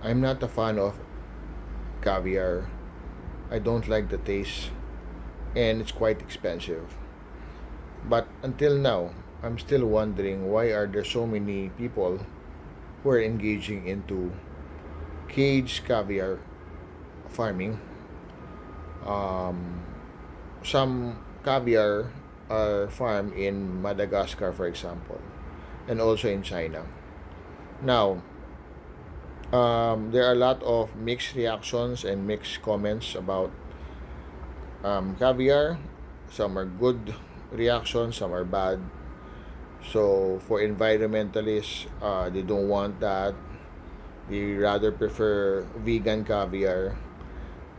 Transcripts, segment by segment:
I'm not a fan of caviar. I don't like the taste, and it's quite expensive. But until now, I'm still wondering why are there so many people who are engaging into cage caviar farming. Um, some caviar are farmed in Madagascar, for example, and also in China. Now, there are a lot of mixed reactions and mixed comments about caviar. Some are good reactions, some are bad. So for environmentalists, they don't want that. They rather prefer vegan caviar.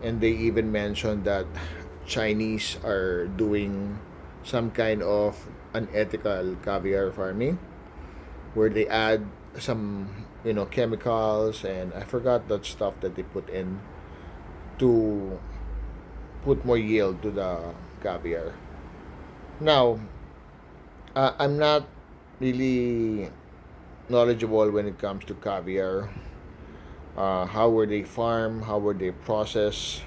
And they even mentioned that Chinese are doing some kind of unethical caviar farming where they add some chemicals, and I forgot that stuff that they put in to put more yield to the caviar. Now, I'm not really knowledgeable when it comes to caviar. How were they farmed? How were they processed?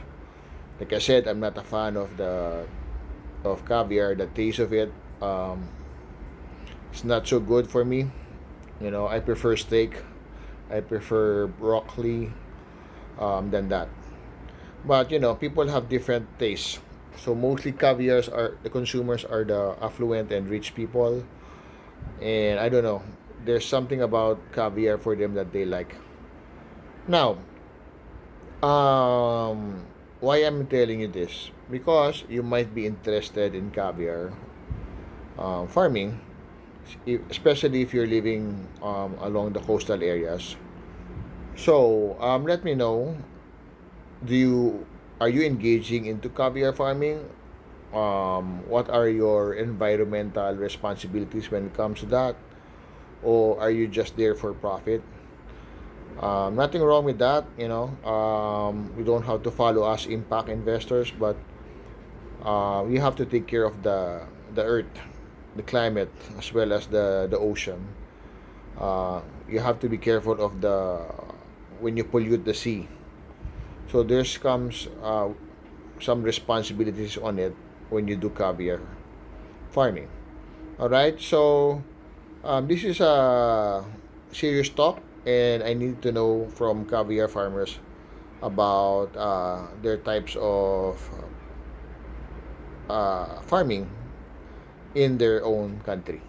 Like I said, I'm not a fan of the of caviar. The taste of it, it's not so good for me. I prefer steak. I prefer broccoli than that. But people have different tastes. So mostly caviars are the consumers are the affluent and rich people, and I don't know. There's something about caviar for them that they like. Now, why I'm telling you this? Because you might be interested in caviar farming, especially if you're living along the coastal areas. So, let me know. Do you are you engaging into caviar farming? What are your environmental responsibilities when it comes to that, or are you just there for profit? Nothing wrong with that. We don't have to follow us impact investors, but we have to take care of the earth, the climate, as well as the ocean. You have to be careful of the when you pollute the sea. So there's comes some responsibilities on it when you do caviar farming. All right, so this is a serious talk, and I need to know from caviar farmers about their types of farming in their own country.